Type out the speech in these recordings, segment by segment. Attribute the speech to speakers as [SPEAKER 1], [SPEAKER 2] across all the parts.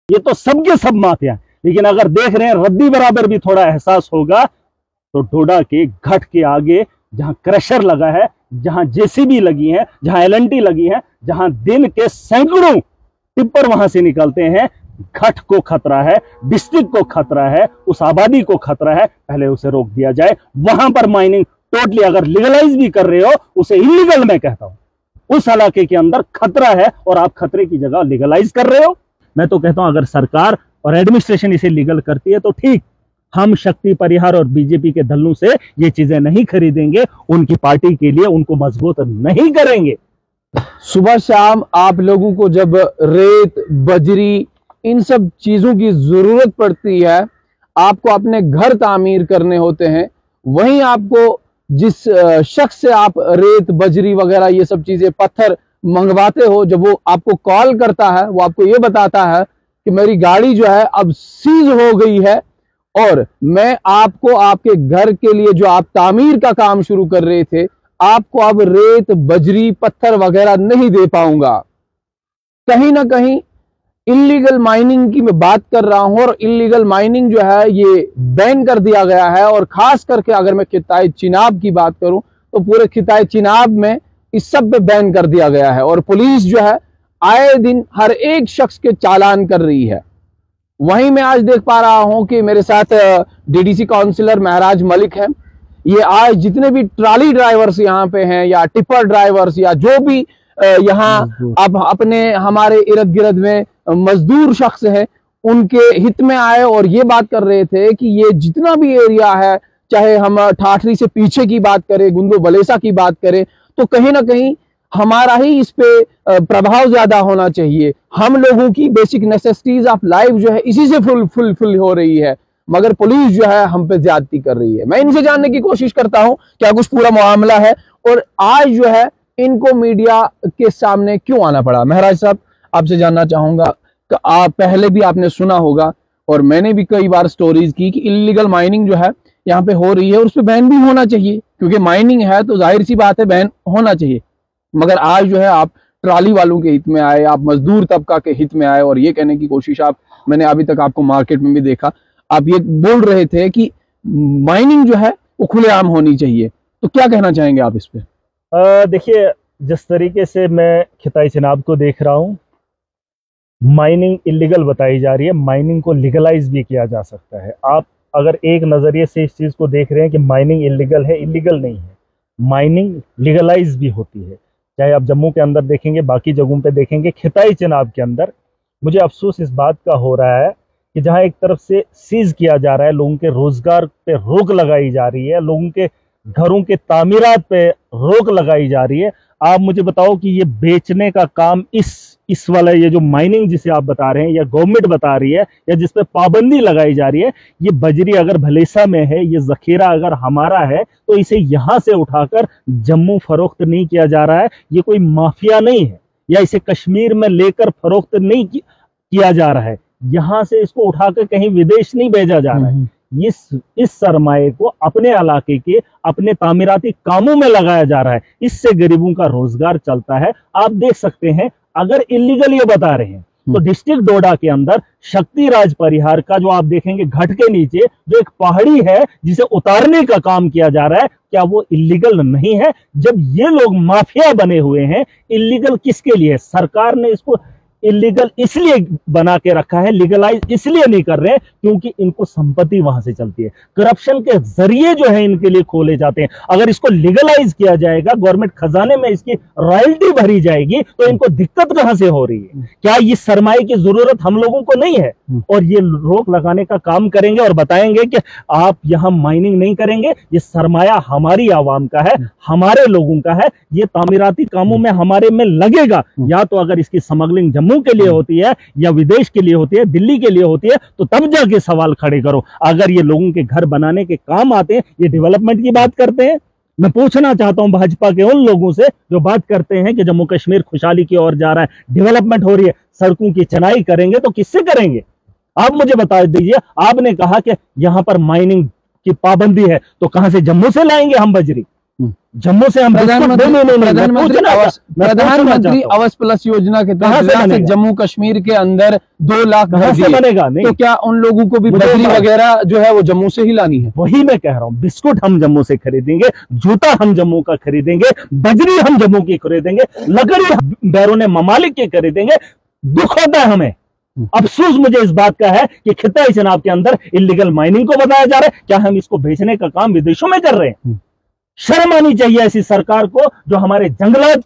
[SPEAKER 1] ये तो सबके सब माफिया। लेकिन अगर देख रहे हैं रद्दी बराबर भी थोड़ा एहसास होगा तो डोडा के घाट के आगे जहां क्रशर लगा है, जहां जेसीबी लगी है, जहां एलएनटी लगी है, जहां दिन के सैकड़ों टिप्पर वहां से निकलते हैं, घाट को खतरा है, डिस्ट्रिक्ट को खतरा है, उस आबादी को खतरा है। पहले उसे रोक दिया जाए। वहां पर माइनिंग टोटली अगर लीगलाइज भी कर रहे हो उसे इलीगल मैं कहता हूं। उस इलाके के अंदर खतरा है और आप खतरे की जगह लीगलाइज कर रहे हो। मैं तो कहता हूं अगर सरकार और एडमिनिस्ट्रेशन इसे लीगल करती है तो ठीक, हम शक्ति परिहार और बीजेपी के दलों से ये चीजें नहीं खरीदेंगे, उनकी पार्टी के लिए उनको मजबूत नहीं करेंगे।
[SPEAKER 2] सुबह शाम आप लोगों को जब रेत, बजरी, इन सब चीजों की जरूरत पड़ती है, आपको अपने घर तामीर करने होते हैं, वहीं आपको जिस शख्स से आप रेत, बजरी वगैरह ये सब चीजें, पत्थर मंगवाते हो, जब वो आपको कॉल करता है, वो आपको ये बताता है कि मेरी गाड़ी जो है अब सीज हो गई है और मैं आपको आपके घर के लिए जो आप तामीर का काम शुरू कर रहे थे, आपको अब रेत, बजरी, पत्थर वगैरह नहीं दे पाऊंगा। कहीं ना कहीं इलीगल माइनिंग की मैं बात कर रहा हूं और इलीगल माइनिंग जो है ये बैन कर दिया गया है। और खास करके अगर मैं खिताए चिनाब की बात करूं तो पूरे खिताए चिनाब में इस सब पे बैन कर दिया गया है और पुलिस जो है आए दिन हर एक शख्स के चालान कर रही है। वहीं मैं आज देख पा रहा हूं कि मेरे साथ डीडीसी काउंसिलर महराज मलिक हैं। ये आज जितने भी ट्राली ड्राइवर्स यहाँ पे हैं या टिपर ड्राइवर्स या जो भी यहाँ अब अपने हमारे इर्द गिर्द में मजदूर शख्स है, उनके हित में आए और ये बात कर रहे थे कि ये जितना भी एरिया है, चाहे हम ठाठरी से पीछे की बात करें, गुंदो बलेसा की बात करें, तो कहीं ना कहीं हमारा ही इस पे प्रभाव ज्यादा होना चाहिए। हम लोगों की बेसिक नेसेसिटीज ऑफ लाइफ जो है इसी से फुल हो रही है, मगर पुलिस जो है हम पे ज्यादती कर रही है। मैं इनसे जानने की कोशिश करता हूं क्या कुछ पूरा मामला है और आज जो है इनको मीडिया के सामने क्यों आना पड़ा। महराज साहब, आपसे जानना चाहूंगा कि आप पहले भी आपने सुना होगा और मैंने भी कई बार स्टोरीज की कि इलीगल माइनिंग जो है यहाँ पे हो रही है और उस पर बैन भी होना चाहिए, क्योंकि माइनिंग है तो जाहिर सी बात है बैन होना चाहिए। मगर आज जो है आप ट्राली वालों के हित में आए, आप मजदूर तबका के हित में आए और ये कहने की कोशिश मैंने अभी तक आपको मार्केट में भी देखा, आप ये बोल रहे थे कि माइनिंग जो है वो खुलेआम होनी चाहिए। तो क्या कहना चाहेंगे आप इस पे?
[SPEAKER 1] देखिए, जिस तरीके से मैं खिताई चिनाब को देख रहा हूँ, माइनिंग इलीगल बताई जा रही है, माइनिंग को लीगलाइज भी किया जा सकता है। आप अगर एक नज़रिए से इस चीज़ को देख रहे हैं कि माइनिंग इलीगल है, इलीगल नहीं है, माइनिंग लीगलाइज भी होती है। चाहे आप जम्मू के अंदर देखेंगे, बाकी जगहों पे देखेंगे, खिताई चिनाब के अंदर मुझे अफसोस इस बात का हो रहा है कि जहां एक तरफ से सीज किया जा रहा है, लोगों के रोजगार पे रोक लगाई जा रही है, लोगों के घरों के तामीरात पे रोक लगाई जा रही है। आप मुझे बताओ कि ये बेचने का काम इस वाला ये जो माइनिंग जिसे आप बता रहे हैं या गवर्नमेंट बता रही है या जिस पे पाबंदी लगाई जा रही है, ये बजरी अगर भलेसा में है, ये जखीरा अगर हमारा है, तो इसे यहां से उठाकर जम्मू फरोख्त नहीं किया जा रहा है। ये कोई माफिया नहीं है या इसे कश्मीर में लेकर फरोख्त नहीं किया जा रहा है, यहां से इसको उठाकर कहीं विदेश नहीं भेजा जा रहा है। इस सरमाए को अपने इलाके के अपने तामीराती कामों में लगाया जा रहा है, इससे गरीबों का रोजगार चलता है। आप देख सकते हैं, अगर इलीगल ये बता रहे हैं तो डिस्ट्रिक्ट डोडा के अंदर शक्ति राज परिहार का जो आप देखेंगे घाट के नीचे जो एक पहाड़ी है जिसे उतारने का काम किया जा रहा है, क्या वो इलीगल नहीं है? जब ये लोग माफिया बने हुए हैं, इलीगल किसके लिए? सरकार ने इसको इलीगल इसलिए बना के रखा है, लीगलाइज इसलिए नहीं कर रहे क्योंकि इनको संपत्ति वहां से चलती है, करप्शन के जरिए जो है इनके लिए खोले जाते हैं। अगर इसको लीगलाइज किया जाएगा, गवर्नमेंट खजाने में इसकी रॉयल्टी भरी जाएगी, तो इनको दिक्कत कहां से हो रही है? क्या इस सरमाए की जरूरत हम लोगों को नहीं है? और ये रोक लगाने का काम करेंगे और बताएंगे कि आप यहां माइनिंग नहीं करेंगे, ये सरमाया हमारी आवाम का है, हमारे लोगों का है, ये तामीराती कामों में हमारे में लगेगा। या तो अगर इसकी स्मगलिंग जम्मू के लिए होती है या विदेश के लिए होती है, दिल्ली के लिए होती है, तो तब जाके सवाल खड़े करो। अगर ये लोगों के घर बनाने के काम आते हैं, ये डेवलपमेंट की बात करते हैं। मैं पूछना चाहता हूं भाजपा के उन लोगों से जो बात करते हैं कि जम्मू कश्मीर खुशहाली की ओर जा रहा है, डेवलपमेंट हो रही है, सड़कों की चनाई करेंगे तो किससे करेंगे? आप मुझे बता दीजिए। आपने कहा कि यहां पर माइनिंग की पाबंदी है, तो कहां से जम्मू से लाएंगे हम बजरी? जम्मू से हम
[SPEAKER 2] प्रधानमंत्री आवास प्लस योजना के तहत जम्मू कश्मीर के अंदर 2 लाख घर
[SPEAKER 1] बनेगा नहीं,
[SPEAKER 2] तो क्या उन लोगों को भी बजरी वगैरह जो है वो जम्मू से ही लानी है?
[SPEAKER 1] वही मैं कह रहा हूँ, बिस्कुट हम जम्मू से खरीदेंगे, जूता हम जम्मू का खरीदेंगे, बजरी हम जम्मू की खरीदेंगे, लकड़ी बैरून ममालिक की खरीदेंगे। दुख होता है हमें, अफसोस मुझे इस बात का है कि खिताई चनाब के अंदर इलीगल माइनिंग को बताया जा रहा है। क्या हम इसको बेचने का काम विदेशों में कर रहे हैं? शर्म आनी चाहिए ऐसी सरकार को जो हमारे जंगलात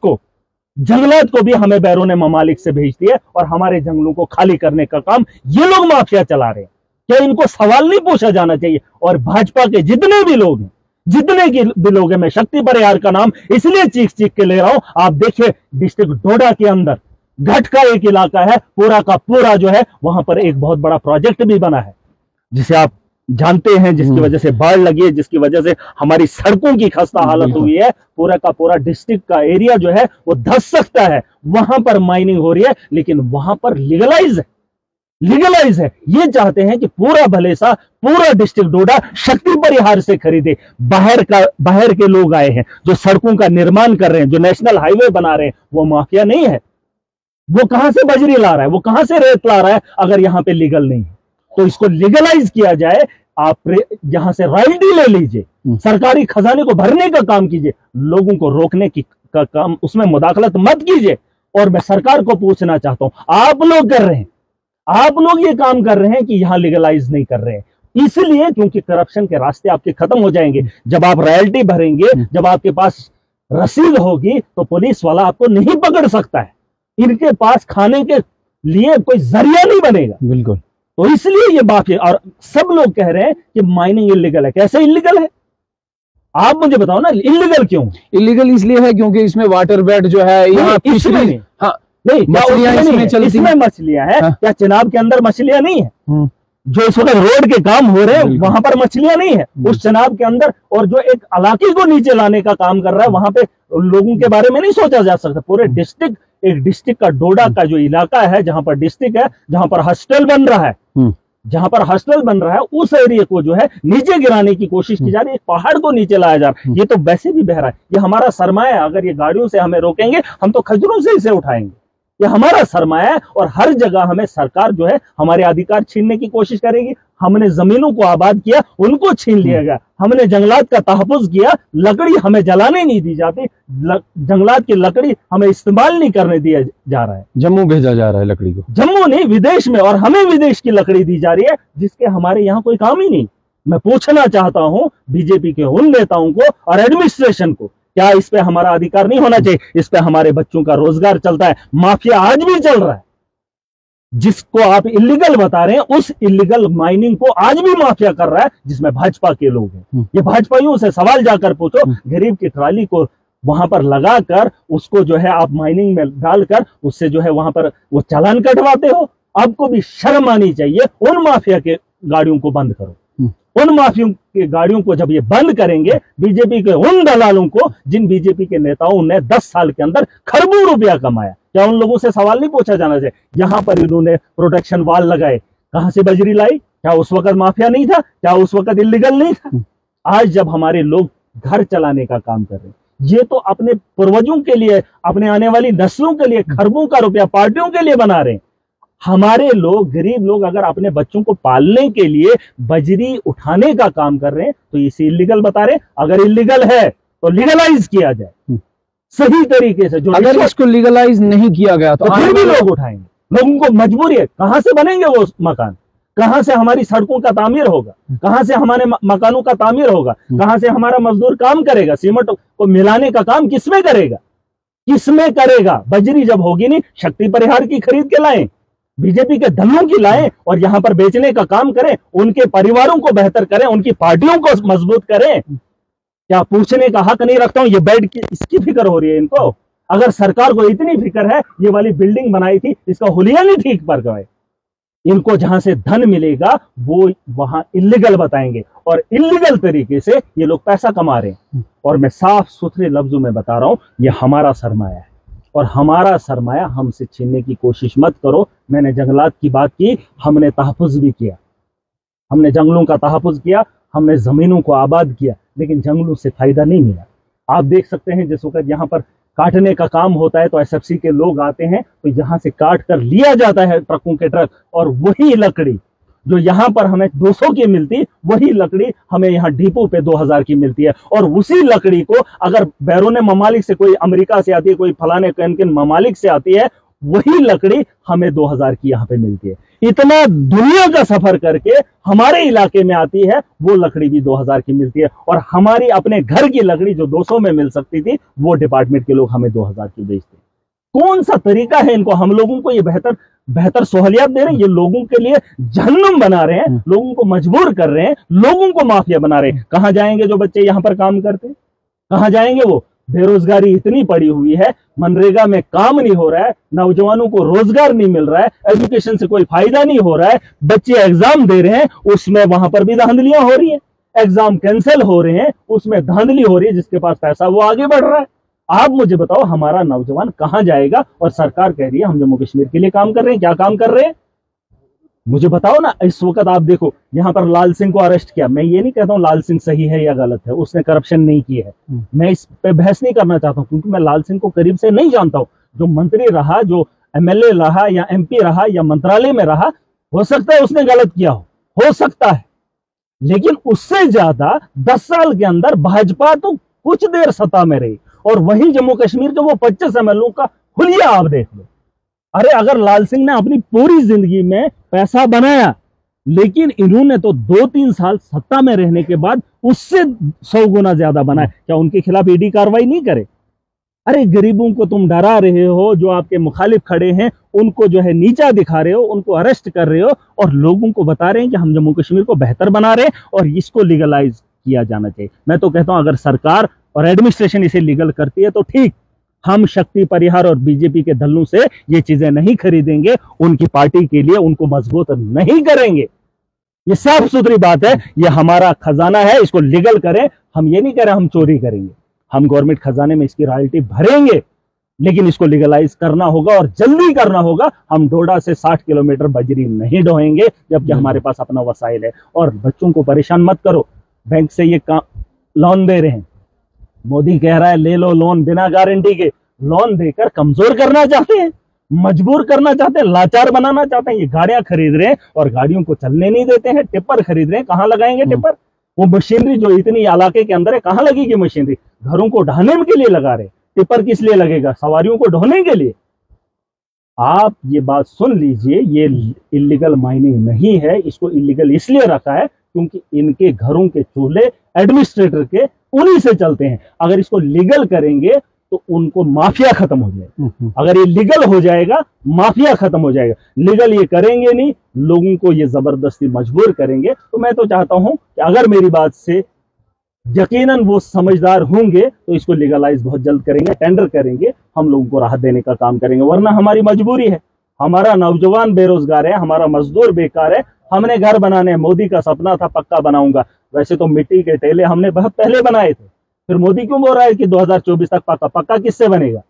[SPEAKER 1] को भी हमें बैरून ममालिक से भेजती है और हमारे जंगलों को खाली करने का काम ये लोग माफिया चला रहे हैं। क्या इनको सवाल नहीं पूछा जाना चाहिए? और भाजपा के जितने भी लोग हैं, मैं शक्ति परिहार का नाम इसलिए चीख के ले रहा हूं। आप देखिए डिस्ट्रिक्ट डोडा के अंदर घट का एक इलाका है, पूरा का पूरा जो है वहां पर एक बहुत बड़ा प्रोजेक्ट भी बना है, जिसे आप जानते हैं, जिसकी वजह से बाढ़ लगी है, जिसकी वजह से हमारी सड़कों की खस्ता हालत हुई है। पूरा का पूरा डिस्ट्रिक्ट का एरिया जो है वो धंस सकता है। वहां पर माइनिंग हो रही है, लेकिन वहां पर लीगलाइज है। ये चाहते हैं कि पूरा भले सा पूरा डिस्ट्रिक्ट डोडा शक्ति परिहार से खरीदे। बाहर के लोग आए हैं जो सड़कों का निर्माण कर रहे हैं, जो नेशनल हाईवे बना रहे हैं, वो माफिया नहीं है। वो कहां से बजरी ला रहा है, वो कहां से रेत ला रहा है? अगर यहां पे लीगल नहीं है तो इसको लीगलाइज किया जाए। आप यहां से रॉयल्टी ले लीजिए, सरकारी खजाने को भरने का काम कीजिए, लोगों को रोकने का काम उसमें मुदाखलत मत कीजिए। और मैं सरकार को पूछना चाहता हूं, आप लोग कर रहे हैं, आप लोग ये काम कर रहे हैं कि यहां लीगलाइज नहीं कर रहे हैं, इसलिए क्योंकि करप्शन के रास्ते आपके खत्म हो जाएंगे। जब आप रॉयल्टी भरेंगे, जब आपके पास रसीद होगी, तो पुलिस वाला आपको नहीं पकड़ सकता है। इनके पास खाने के लिए कोई जरिया नहीं बनेगा।
[SPEAKER 2] बिल्कुल।
[SPEAKER 1] तो इसलिए ये बात है। और सब लोग कह रहे हैं कि माइनिंग इलीगल है। कैसे इलीगल है? आप मुझे बताओ ना, इलीगल क्यों?
[SPEAKER 2] इलीगल इसलिए है क्योंकि इसमें वाटर बेड जो है यहाँ
[SPEAKER 1] इसमें
[SPEAKER 2] हाँ
[SPEAKER 1] नहीं,
[SPEAKER 2] इसमें
[SPEAKER 1] मछलियां हैं।
[SPEAKER 2] हाँ।
[SPEAKER 1] क्या चिनाब के अंदर मछलियां नहीं है? जो इस वक्त रोड के काम हो रहे हैं वहां पर मछलियां नहीं है उस चिनाब के अंदर? और जो एक इलाके को नीचे लाने का काम कर रहा है, वहां पे लोगों के बारे में नहीं सोचा जा सकता? पूरे एक डिस्ट्रिक्ट का डोडा का जो इलाका है, जहां पर डिस्ट्रिक्ट है, जहां पर हॉस्टल बन रहा है, उस एरिया को जो है नीचे गिराने की कोशिश की जा रही है। पहाड़ को नीचे लाया जा रहा है। ये तो वैसे भी बह रहा है। ये हमारा सरमाया है। अगर ये गाड़ियों से हमें रोकेंगे, हम तो खजूरों से इसे उठाएंगे। ये हमारा सरमाया है और हर जगह हमें सरकार जो है हमारे अधिकार छीनने की कोशिश करेगी। हमने जमीनों को आबाद किया, उनको छीन लिया गया। हमने जंगलात का तहफ़्फ़ुज़ किया, लकड़ी हमें जलाने नहीं दी जाती, जंगलात की लकड़ी हमें इस्तेमाल नहीं करने दिया जा रहा है।
[SPEAKER 2] जम्मू भेजा जा रहा है लकड़ी को,
[SPEAKER 1] जम्मू नहीं विदेश में, और हमें विदेश की लकड़ी दी जा रही है जिसके हमारे यहाँ कोई काम ही नहीं। मैं पूछना चाहता हूं बीजेपी के उन नेताओं को और एडमिनिस्ट्रेशन को, क्या इस पे हमारा अधिकार नहीं होना चाहिए? इस पे हमारे बच्चों का रोजगार चलता है। माफिया आज भी चल रहा है। जिसको आप इलीगल बता रहे हैं, उस इलीगल माइनिंग को आज भी माफिया कर रहा है, जिसमें भाजपा के लोग हैं। ये भाजपाइयों से सवाल जाकर पूछो, गरीब की ट्राली को वहां पर लगाकर उसको जो है आप माइनिंग में डालकर उससे जो है वहां पर वो चालान कटवाते हो। आपको भी शर्म आनी चाहिए। उन माफिया के गाड़ियों को बंद करो। उन माफियों की गाड़ियों को जब ये बंद करेंगे, बीजेपी के उन दलालों को, जिन बीजेपी के नेताओं ने 10 साल के अंदर खरबों रुपया कमाया, क्या उन लोगों से सवाल नहीं पूछा जाना चाहिए? यहां पर इन्होंने प्रोटेक्शन वॉल लगाए, कहां से बजरी लाई? क्या उस वक्त माफिया नहीं था? क्या उस वक्त इलीगल नहीं था? आज जब हमारे लोग घर चलाने का काम कर रहे हैं, ये तो अपने पूर्वजों के लिए, अपने आने वाली नस्लों के लिए खरबों का रुपया पार्टियों के लिए बना रहे हैं। हमारे लोग, गरीब लोग अगर अपने बच्चों को पालने के लिए बजरी उठाने का काम कर रहे हैं तो इसे इलीगल बता रहे हैं। अगर इलीगल है तो लीगलाइज किया जाए सही तरीके से। जो
[SPEAKER 2] अगर इसको लीगलाइज नहीं किया गया तो
[SPEAKER 1] फिर भी लोग उठाएंगे। लोगों को मजबूरी है। कहां से बनेंगे वो मकान? कहां से हमारी सड़कों का तामीर होगा? कहां से हमारे मकानों का तामीर होगा? कहां से हमारा मजदूर काम करेगा? सीमेंट को मिलाने का काम किसमें करेगा? किसमें करेगा? बजरी जब होगी नहीं, शक्ति परिहार की खरीद के लाएं, बीजेपी के दलों की लाएं और यहां पर बेचने का काम करें। उनके परिवारों को बेहतर करें, उनकी पार्टियों को मजबूत करें। क्या पूछने का हक नहीं रखता हूं? ये बेड की इसकी फिक्र हो रही है इनको। अगर सरकार को इतनी फिक्र है, ये वाली बिल्डिंग बनाई थी, इसका हुलिया नहीं ठीक पर गए। इनको जहां से धन मिलेगा वो वहां इलीगल बताएंगे और इलीगल तरीके से ये लोग पैसा कमा रहे हैं। और मैं साफ सुथरे लफ्जों में बता रहा हूं, ये हमारा सरमाया है और हमारा सरमाया हमसे छीनने की कोशिश मत करो। मैंने जंगलात की बात की, हमने तहफ़्फ़ुज़ भी किया, हमने जंगलों का तहफ़्फ़ुज़ किया, हमने जमीनों को आबाद किया, लेकिन जंगलों से फायदा नहीं मिला। आप देख सकते हैं जिस वक्त यहाँ पर काटने का काम होता है तो एसएफसी के लोग आते हैं, तो यहाँ से काट कर लिया जाता है ट्रकों के ट्रक, और वही लकड़ी जो यहाँ पर हमें 200 की मिलती, वही लकड़ी हमें यहाँ डिपो पे 2000 की मिलती है। और उसी लकड़ी को अगर बैरून ममालिक से, कोई अमेरिका से आती है, कोई फलाने किन ममालिक से आती है, वही लकड़ी हमें 2000 की यहाँ पे मिलती है। इतना दुनिया का सफर करके हमारे इलाके में आती है, वो लकड़ी भी 2000 की मिलती है। और हमारी अपने घर की लकड़ी जो 200 में मिल सकती थी, वो डिपार्टमेंट के लोग हमें 2000 की बेचते हैं। कौन सा तरीका है इनको? हम लोगों को ये बेहतर सहूलियत दे रहे हैं, ये लोगों के लिए जहन्नुम बना रहे हैं, लोगों को मजबूर कर रहे हैं, लोगों को माफिया बना रहे हैं। कहां जाएंगे जो बच्चे यहां पर काम करते हैं? कहां जाएंगे वो? बेरोजगारी इतनी पड़ी हुई है, मनरेगा में काम नहीं हो रहा है, नौजवानों को रोजगार नहीं मिल रहा है, एजुकेशन से कोई फायदा नहीं हो रहा है, बच्चे एग्जाम दे रहे हैं, उसमें वहां पर भी धांधलियां हो रही है, एग्जाम कैंसिल हो रहे हैं, उसमें धांधली हो रही है, जिसके पास पैसा वो आगे बढ़ रहा है। आप मुझे बताओ हमारा नौजवान कहां जाएगा? और सरकार कह रही है हम जम्मू कश्मीर के लिए काम कर रहे हैं। क्या काम कर रहे हैं मुझे बताओ ना। इस वक्त आप देखो यहां पर लाल सिंह को अरेस्ट किया। मैं ये नहीं कहता हूं लाल सिंह सही है या गलत है, उसने करप्शन नहीं की है, मैं इस पे बहस नहीं करना चाहता हूं, क्योंकि मैं लाल सिंह को करीब से नहीं जानता हूं। जो मंत्री रहा, जो एमएलए रहा या एमपी रहा या मंत्रालय में रहा, हो सकता है उसने गलत किया हो सकता है, लेकिन उससे ज्यादा 10 साल के अंदर भाजपा तो कुछ देर सत्ता में रही। और वहीं जम्मू कश्मीर के वो 25 एमएलए का हुलिया आप देख लो। अरे अगर लाल सिंह ने अपनी पूरी जिंदगी में पैसा बनाया, लेकिन इन्होंने तो 2-3 साल सत्ता में रहने के बाद उससे 100 गुना ज्यादा बनाया, क्या उनके खिलाफ ईडी कार्रवाई नहीं करे? अरे गरीबों को तुम डरा रहे हो, जो आपके मुखालिफ खड़े हैं उनको जो है नीचा दिखा रहे हो, उनको अरेस्ट कर रहे हो, और लोगों को बता रहे हैं कि हम जम्मू कश्मीर को बेहतर बना रहे हैं और इसको लीगलाइज किया जाना चाहिए। मैं तो कहता हूं अगर सरकार और एडमिनिस्ट्रेशन इसे लीगल करती है तो ठीक, हम शक्ति परिहार और बीजेपी के दलों से ये चीजें नहीं खरीदेंगे, उनकी पार्टी के लिए उनको मजबूत नहीं करेंगे। ये साफ सुथरी बात है, ये हमारा खजाना है, इसको लीगल करें। हम ये नहीं कह रहे हम चोरी करेंगे, हम गवर्नमेंट खजाने में इसकी रॉयल्टी भरेंगे, लेकिन इसको लीगलाइज करना होगा और जल्दी करना होगा। हम डोडा से 60 किलोमीटर बजरी नहीं ढोएंगे, जबकि हमारे पास अपना वसाइल है। और बच्चों को परेशान मत करो, बैंक से ये लोन दे रहे हैं, मोदी कह रहा है ले लो लोन, बिना गारंटी के लोन देकर कमजोर करना चाहते हैं, मजबूर करना चाहते हैं, लाचार बनाना चाहते हैं। ये गाड़ियां खरीद रहे हैं और गाड़ियों को चलने नहीं देते हैं, टिप्पर खरीद रहे हैं, कहां लगाएंगे टिप्पर? वो मशीनरी जो इतनी इलाके के अंदर है, कहां लगेगी मशीनरी? घरों को ढाने के लिए लगा रहे, टिप्पर किस लिए लगेगा? सवारियों को ढोने के लिए। आप ये बात सुन लीजिए, ये इलीगल माइनिंग नहीं है, इसको इलीगल इसलिए रखा है क्योंकि इनके घरों के चूल्हे एडमिनिस्ट्रेटर के उन्हीं से चलते हैं। अगर इसको लीगल करेंगे तो उनको माफिया खत्म हो जाएगा। अगर ये लीगल हो जाएगा, माफिया खत्म हो जाएगा। लीगल ये करेंगे नहीं, लोगों को ये जबरदस्ती मजबूर करेंगे। तो मैं तो चाहता हूं कि अगर मेरी बात से यकीनन वो समझदार होंगे तो इसको लीगलाइज बहुत जल्द करेंगे, टेंडर करेंगे, हम लोगों को राहत देने का काम करेंगे। वरना हमारी मजबूरी है, हमारा नौजवान बेरोजगार है, हमारा मजदूर बेकार है। हमने घर बनाने, मोदी का सपना था पक्का बनाऊंगा, वैसे तो मिट्टी के टेले हमने बहुत पहले बनाए थे, फिर मोदी क्यों बोल रहा है कि 2024 तक पक्का? पक्का किससे बनेगा?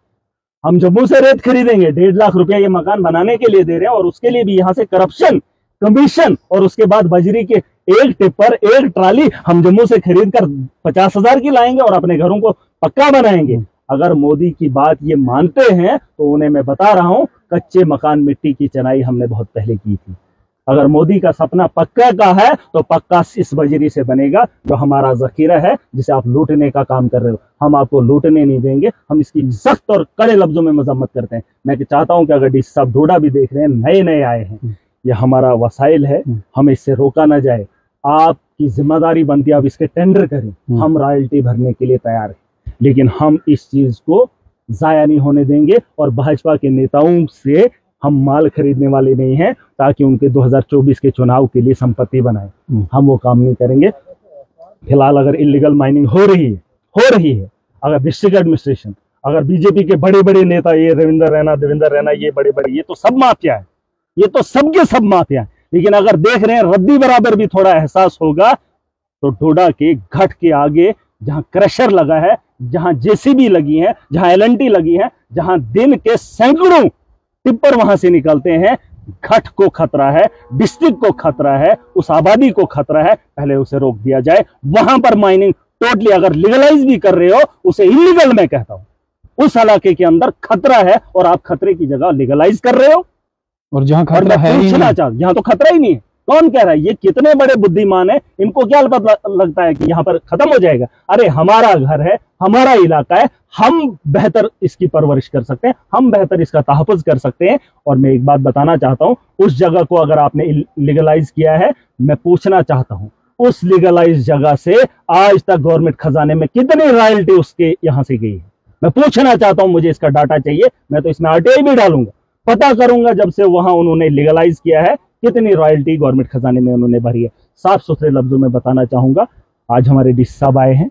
[SPEAKER 1] हम जम्मू से रेत खरीदेंगे, 1.5 लाख रुपया ये मकान बनाने के लिए दे रहे हैं, और उसके लिए भी यहाँ से करप्शन, कमीशन, और उसके बाद बजरी के एक टिप्पर, एक ट्राली हम जम्मू से खरीद कर 50,000 की लाएंगे और अपने घरों को पक्का बनाएंगे। अगर मोदी की बात ये मानते हैं तो उन्हें मैं बता रहा हूं, कच्चे मकान, मिट्टी की चनाई हमने बहुत पहले की थी। अगर मोदी का सपना पक्का का है तो पक्का इस बजरी से बनेगा, जो हमारा जखीरा है, जिसे आप लूटने का काम कर रहे हो। हम आपको लूटने नहीं देंगे, हम इसकी सख्त और कड़े लफ्जों में मजम्मत करते हैं। मैं चाहता हूं कि अगर डीसी साहब डोडा भी देख रहे हैं, नए नए आए हैं, ये हमारा वसाइल है, हमें इससे रोका ना जाए। आपकी जिम्मेदारी बनती है आप इसके टेंडर करें, हम रॉयल्टी भरने के लिए तैयार हैं, लेकिन हम इस चीज को जाया नहीं होने देंगे। और भाजपा के नेताओं से हम माल खरीदने वाले नहीं हैं ताकि उनके 2024 के चुनाव के लिए संपत्ति बनाए, हम वो काम नहीं करेंगे। फिलहाल अगर इलीगल माइनिंग हो रही है, अगर डिस्ट्रिक्ट एडमिनिस्ट्रेशन, अगर बीजेपी के बड़े बड़े नेता, ये रविंदर रैना, देवेंद्र रैना, ये बड़े बड़े, ये तो सब माफिया है, ये तो सबके सब माफिया है। लेकिन अगर देख रहे हैं रद्दी बराबर भी थोड़ा एहसास होगा तो डोडा के घाट के आगे जहां क्रशर लगा है, जहां जेसीबी लगी है, जहां एलएनटी लगी है, जहां दिन के सैकड़ों टिप्पर वहां से निकलते हैं, घाट को खतरा है, डिस्ट्रिक्ट को खतरा है, उस आबादी को खतरा है। पहले उसे रोक दिया जाए, वहां पर माइनिंग टोटली अगर लीगलाइज भी कर रहे हो उसे इलीगल मैं कहता हूं। उस इलाके के अंदर खतरा है और आप खतरे की जगह लीगलाइज कर रहे हो।
[SPEAKER 2] और जहां खतरा है ही नहीं,
[SPEAKER 1] यहां तो खतरा ही नहीं है। कौन कह रहा है? ये कितने बड़े बुद्धिमान है, इनको क्या लगता है कि यहां पर खत्म हो जाएगा? अरे हमारा घर है, हमारा इलाका है, हम बेहतर इसकी परवरिश कर सकते हैं, हम बेहतर इसका तहफ़्फ़ुज़ कर सकते हैं। और मैं एक बात बताना चाहता हूं, उस जगह को अगर आपने लीगलाइज किया है, मैं पूछना चाहता हूं उस लीगलाइज जगह से आज तक गवर्नमेंट खजाने में कितनी रॉयल्टी उसके यहां से गई है? मैं पूछना चाहता हूं, मुझे इसका डाटा चाहिए। मैं तो इसमें आरटीआई भी डालूंगा, पता करूंगा जब से वहां उन्होंने लीगलाइज किया है कितनी रॉयल्टी गवर्नमेंट खजाने में उन्होंने भरी है। साफ सुथरे लफ्जों में बताना चाहूंगा, आज हमारे डीसी साहब आए हैं,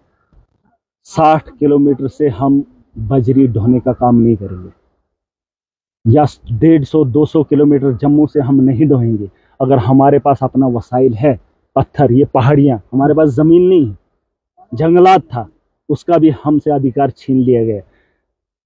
[SPEAKER 1] 60 किलोमीटर से हम बजरी ढोने का काम नहीं करेंगे या 150-200 किलोमीटर जम्मू से हम नहीं ढोएंगे अगर हमारे पास अपना वसाइल है। पत्थर, ये पहाड़ियां, हमारे पास जमीन नहीं है, जंगलात था, उसका भी हमसे अधिकार छीन लिया गया।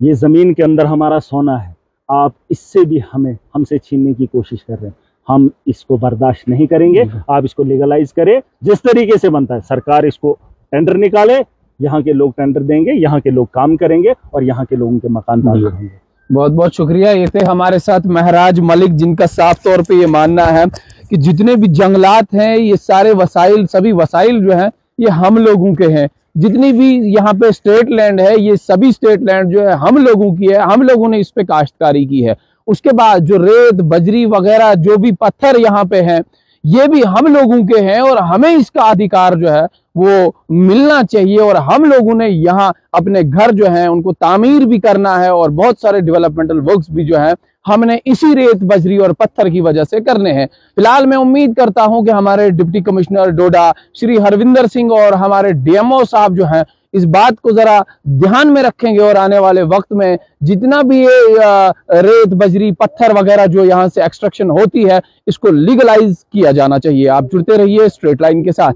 [SPEAKER 1] ये जमीन के अंदर हमारा सोना है, आप इससे भी हमसे छीनने की कोशिश कर रहे हैं। हम इसको बर्दाश्त नहीं करेंगे। आप इसको लीगलाइज करें जिस तरीके से बनता है। सरकार इसको टेंडर निकाले, यहाँ के लोग टेंडर देंगे, यहाँ के लोग काम करेंगे और यहाँ के लोगों के मकान तामीर होंगे।
[SPEAKER 2] बहुत बहुत शुक्रिया। ये थे हमारे साथ महराज मलिक, जिनका साफ तौर पे ये मानना है कि जितने भी जंगलात हैं, ये सारे वसाइल, सभी वसाइल जो हैं ये हम लोगों के हैं। जितनी भी यहाँ पे स्टेट लैंड है, ये सभी स्टेट लैंड जो है हम लोगों की है, हम लोगों ने इस पे काश्तकारी की है। उसके बाद जो रेत, बजरी वगैरह जो भी पत्थर यहाँ पे हैं, ये भी हम लोगों के हैं और हमें इसका अधिकार जो है वो मिलना चाहिए। और हम लोगों ने यहाँ अपने घर जो हैं उनको तामीर भी करना है और बहुत सारे डेवलपमेंटल वर्क्स भी जो है हमने इसी रेत, बजरी और पत्थर की वजह से करने हैं। फिलहाल मैं उम्मीद करता हूं कि हमारे डिप्टी कमिश्नर डोडा श्री हरविंदर सिंह और हमारे डीएमओ साहब जो हैं इस बात को जरा ध्यान में रखेंगे और आने वाले वक्त में जितना भी ये रेत, बजरी, पत्थर वगैरह जो यहाँ से एक्सट्रैक्शन होती है, इसको लीगलाइज किया जाना चाहिए। आप जुड़ते रहिए स्ट्रेट लाइन के साथ।